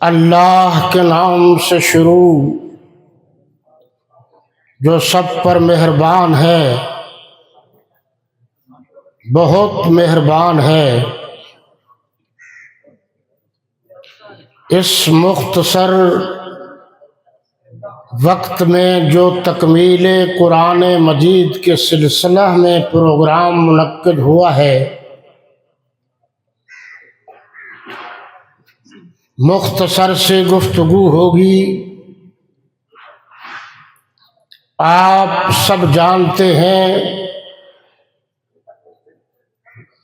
اللہ کے نام سے شروع جو سب پر مہربان ہے، بہت مہربان ہے۔ اس مختصر وقت میں جو تکمیل قرآن مجید کے سلسلہ میں پروگرام منعقد ہوا ہے، مختصر سے گفتگو ہوگی۔ آپ سب جانتے ہیں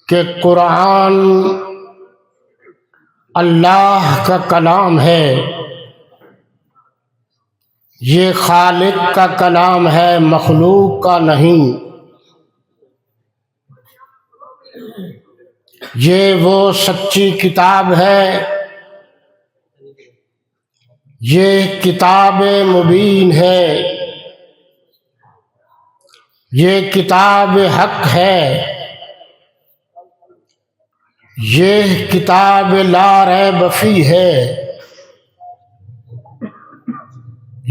کہ قرآن اللہ کا کلام ہے، یہ خالق کا کلام ہے، مخلوق کا نہیں۔ یہ وہ سچی کتاب ہے، یہ کتاب مبین ہے، یہ کتاب حق ہے، یہ کتاب لا ریب فیہ ہے،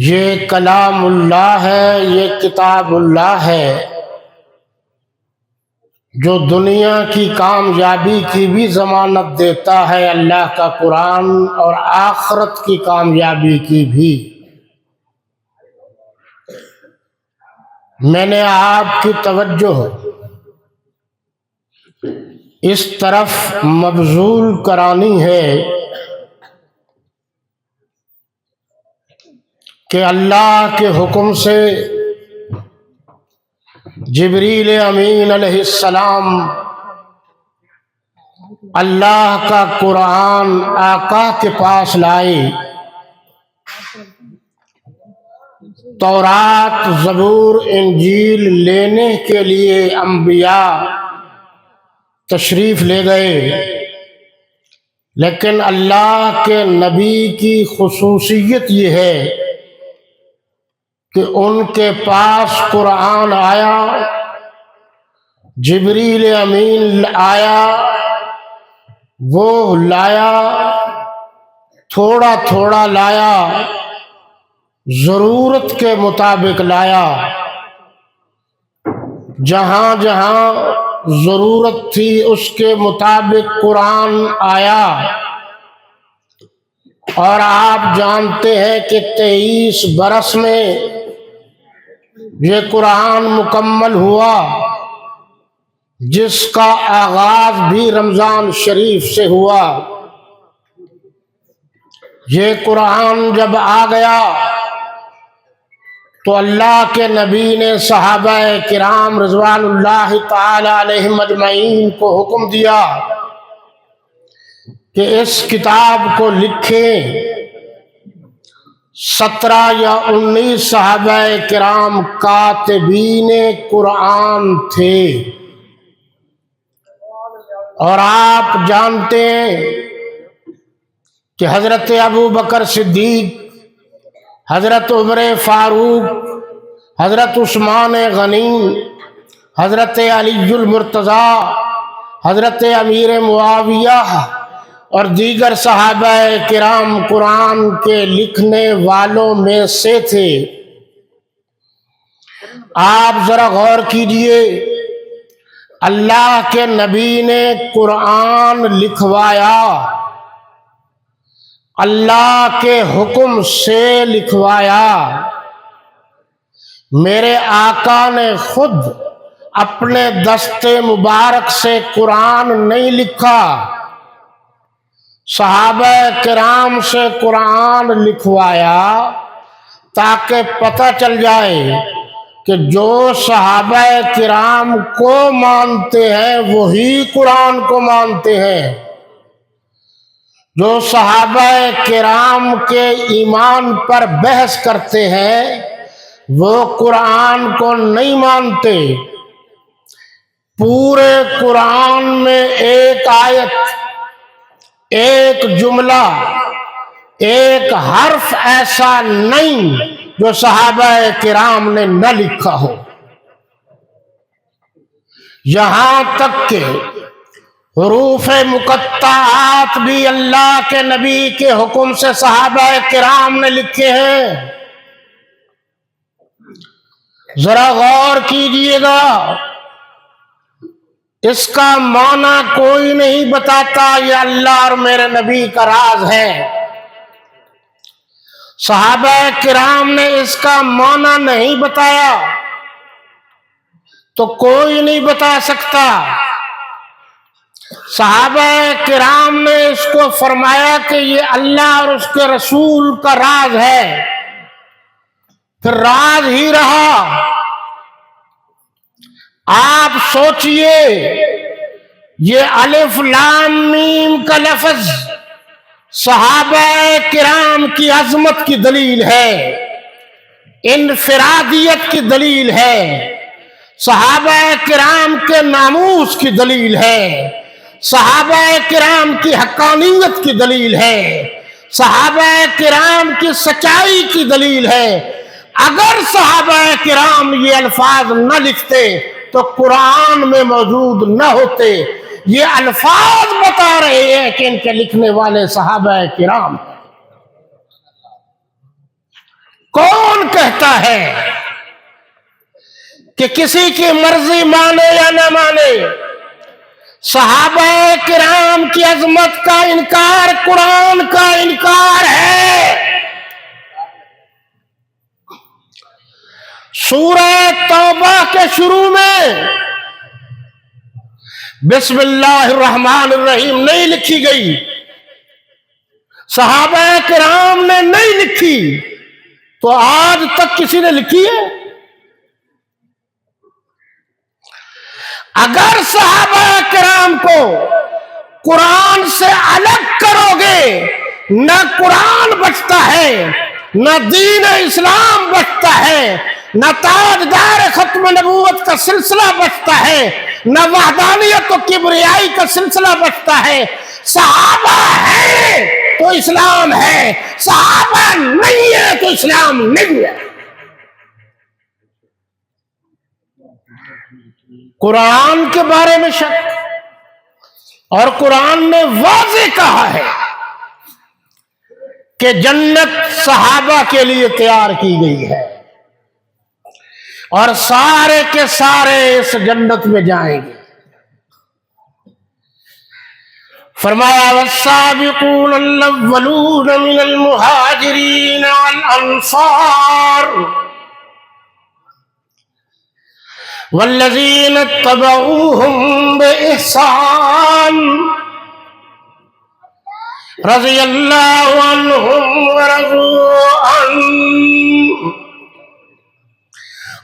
یہ کلام اللہ ہے، یہ کتاب اللہ ہے، جو دنیا کی کامیابی کی بھی ضمانت دیتا ہے اللہ کا قرآن، اور آخرت کی کامیابی کی بھی۔ میں نے آپ کی توجہ اس طرف مبذول کرانی ہے کہ اللہ کے حکم سے جبریل امین علیہ السلام اللہ کا قرآن آقا کے پاس لائے۔ تورات، زبور، انجیل لینے کے لیے انبیاء تشریف لے گئے، لیکن اللہ کے نبی کی خصوصیت یہ ہے کہ ان کے پاس قرآن آیا، جبریل امین آیا، وہ لایا، تھوڑا تھوڑا لایا، ضرورت کے مطابق لایا۔ جہاں جہاں ضرورت تھی اس کے مطابق قرآن آیا، اور آپ جانتے ہیں کہ 23 برس میں یہ قرآن مکمل ہوا، جس کا آغاز بھی رمضان شریف سے ہوا۔ یہ قرآن جب آ گیا تو اللہ کے نبی نے صحابہ کرام رضوان اللہ تعالی علیہم اجمعین کو حکم دیا کہ اس کتاب کو لکھیں۔ 17 یا 19 صحابہ کرام کاتبین قرآن تھے، اور آپ جانتے ہیں کہ حضرت ابو بکر صدیق، حضرت عمر فاروق، حضرت عثمان غنی، حضرت علی المرتضیٰ، حضرت امیر معاویہ اور دیگر صحابہ کرام قرآن کے لکھنے والوں میں سے تھے۔ آپ ذرا غور کیجئے، اللہ کے نبی نے قرآن لکھوایا، اللہ کے حکم سے لکھوایا۔ میرے آقا نے خود اپنے دست مبارک سے قرآن نہیں لکھا، صحابہ کرام سے قرآن لکھوایا، تاکہ پتہ چل جائے کہ جو صحابہ کرام کو مانتے ہیں وہی قرآن کو مانتے ہیں، جو صحابہ کرام کے ایمان پر بحث کرتے ہیں وہ قرآن کو نہیں مانتے۔ پورے قرآن میں ایک آیت، ایک جملہ، ایک حرف ایسا نہیں جو صحابہ کرام نے نہ لکھا ہو۔ یہاں تک کہ حروف مقطعات بھی اللہ کے نبی کے حکم سے صحابہ کرام نے لکھے ہیں. ذرا غور کیجئے گا، اس کا معنی کوئی نہیں بتاتا یہ اللہ اور میرے نبی کا راز ہے. صحابہ کرام نے اس کا معنی نہیں بتایا تو کوئی نہیں بتا سکتا. صحابہ کرام نے اس کو فرمایا کہ یہ اللہ اور اس کے رسول کا راز ہے، پھر راز ہی رہا. آپ سوچئے، یہ الف لام میم کا لفظ صحابہ کرام کی عظمت کی دلیل ہے، انفرادیت کی دلیل ہے، صحابہ کرام کے ناموس کی دلیل ہے، صحابہ کرام کی حقانیت کی دلیل ہے، صحابہ کرام کی سچائی کی دلیل ہے. اگر صحابہ کرام یہ الفاظ نہ لکھتے تو قرآن میں موجود نہ ہوتے. یہ الفاظ بتا رہے ہیں کہ ان کے لکھنے والے صحابہ کرام. کون کہتا ہے کہ کسی کی مرضی مانے یا نہ مانے، صحابہ کرام کی عظمت کا انکار قرآن کا انکار ہے. سورہ توبہ کے شروع میں بسم اللہ الرحمن الرحیم نہیں لکھی گئی، صحابہ کرام نے نہیں لکھی، تو آج تک کسی نے لکھی ہے؟ اگر صحابہ کرام کو قرآن سے الگ کرو گے، نہ قرآن بچتا ہے، نہ دین اسلام بچتا ہے، نہ تاجدار ختم نبوت کا سلسلہ بچتا ہے، نہ وحدانیت و کبریائی کا سلسلہ بچتا ہے. صحابہ ہے تو اسلام ہے، صحابہ نہیں ہے تو اسلام نہیں ہے. قرآن کے بارے میں شک، اور قرآن نے واضح کہا ہے کہ جنت صحابہ کے لیے تیار کی گئی ہے اور سارے کے سارے اس جنت میں جائیں گے. فرمایا والسابقون الاولون من المہاجرین والانصار والذین اتبعوهم بإحسان رضی اللہ عنہم ورضوا عنہ.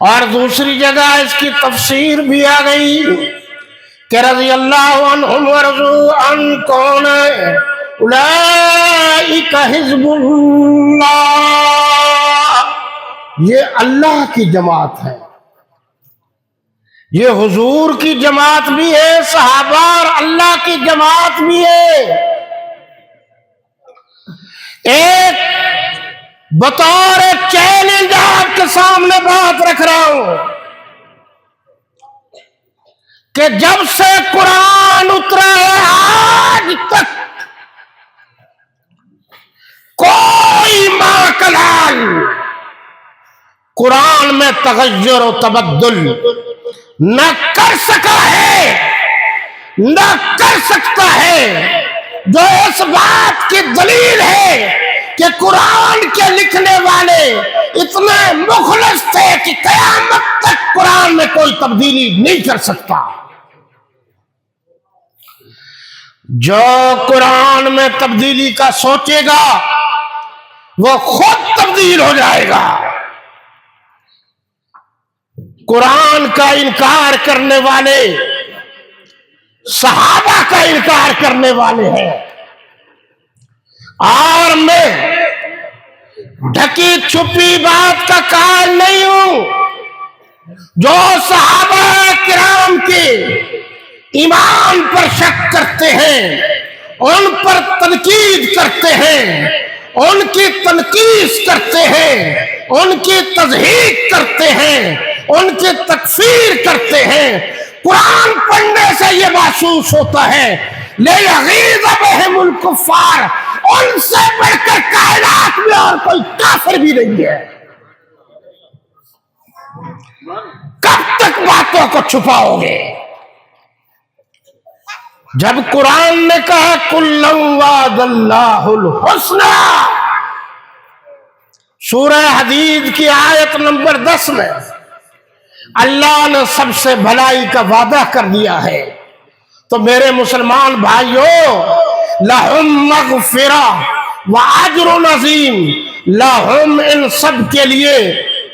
اور دوسری جگہ اس کی تفسیر بھی آ گئی کہ رضی اللہ عنہم ورضوا عنہ کون ہے؟ اولئک حزب اللہ، یہ اللہ کی جماعت ہے، یہ حضور کی جماعت بھی ہے، صحابہ اور اللہ کی جماعت بھی ہے. ایک بطور چیلنج آپ کے سامنے بات رکھ رہا ہوں کہ جب سے قرآن اترا ہے آج تک کوئی ماکلال قرآن میں تغیر و تبدل نہ کر سکا ہے، نہ کر سکتا ہے، جو اس بات کی دلیل ہے کہ قرآن کے لکھنے والے اتنے مخلص تھے کہ قیامت تک قرآن میں کوئی تبدیلی نہیں کر سکتا. جو قرآن میں تبدیلی کا سوچے گا وہ خود تبدیل ہو جائے گا. قرآن کا انکار کرنے والے صحابہ کا انکار کرنے والے ہیں، اور میں ڈھکی چھپی بات کا قائل نہیں ہوں. جو صحابہ کرام کے ایمان پر شک کرتے ہیں، ان پر تنقید کرتے ہیں، ان کی تنقیص کرتے ہیں، ان کی تضحیق کرتے ہیں، ان کی تکفیر کرتے ہیں، قرآن پڑھنے سے یہ محسوس ہوتا ہے لِیَغِیظَ بِهِمُ الْکُفَّارُ، ان سے بڑھ کر کائنات میں اور کوئی کافر بھی نہیں ہے۔ کب تک باتوں کو چھپاؤ گے؟ جب قرآن نے کہا کُلًّا وعد اللہ الحسنی، سورہ حدید کی آیت نمبر 10 میں اللہ نے سب سے بھلائی کا وعدہ کر دیا ہے۔ تو میرے مسلمان بھائیوں، لہم مغفرہ واجر عظیم، لہم ان سب کے لیے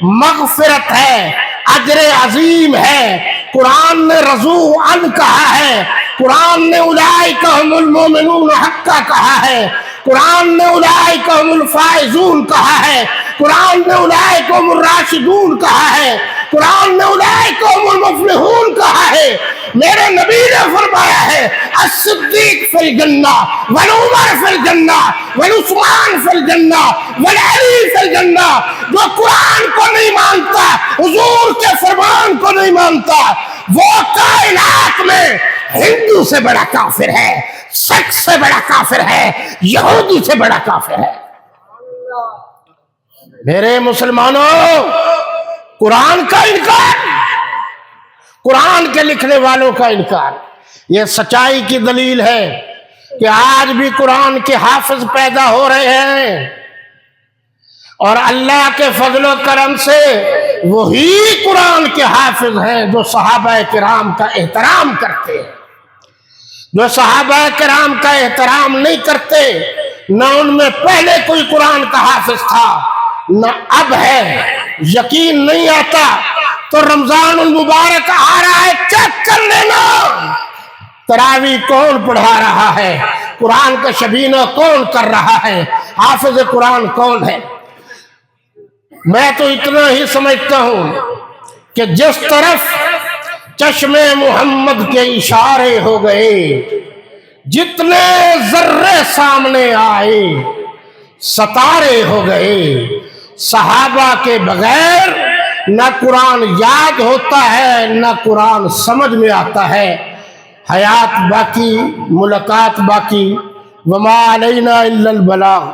مغفرت ہے، اجر عظیم ہے۔ قرآن نے رضو عن کہا ہے، قرآن نے اولئک هم المؤمنون حقا کہا ہے، قرآن نے اولئک هم الفائزون کہا ہے، قرآن نے اولئک هم الراشدون کہا ہے، قرآن نے اولئک هم المفلحون کہا ہے۔ میرے نبی نے فرمایا ہے الصدیق فی الجنہ والعمر فی الجنہ والعثمان فی الجنہ والعلی فی الجنہ۔ جو قرآن کو نہیں مانتا، حضور کے فرمان کو نہیں مانتا، وہ کائنات میں ہندو سے بڑا کافر ہے، سکھ سے بڑا کافر ہے، یہودی سے بڑا کافر ہے۔ میرے مسلمانوں، قرآن کا انکار، قرآن کے لکھنے والوں کا انکار، یہ سچائی کی دلیل ہے کہ آج بھی قرآن کے حافظ پیدا ہو رہے ہیں، اور اللہ کے فضل و کرم سے وہی قرآن کے حافظ ہیں جو صحابہ کرام کا احترام کرتے ہیں۔ جو صحابہ کرام کا احترام نہیں کرتے، نہ ان میں پہلے کوئی قرآن کا حافظ تھا نہ اب ہے، یقین نہیں آتا تو رمضان المبارک آ رہا ہے، چیک کر لینا تراویح کون پڑھا رہا ہے، قرآن کا شبینہ کون کر رہا ہے، حافظ قرآن کون ہے۔ میں تو اتنا ہی سمجھتا ہوں کہ جس طرف چشم محمد کے اشارے ہو گئے، جتنے ذرے سامنے آئے ستارے ہو گئے، صحابہ کے بغیر نہ قرآن یاد ہوتا ہے نہ قرآن سمجھ میں آتا ہے۔ حیات باقی، ملاقات باقی، وما علینا الا البلاغ۔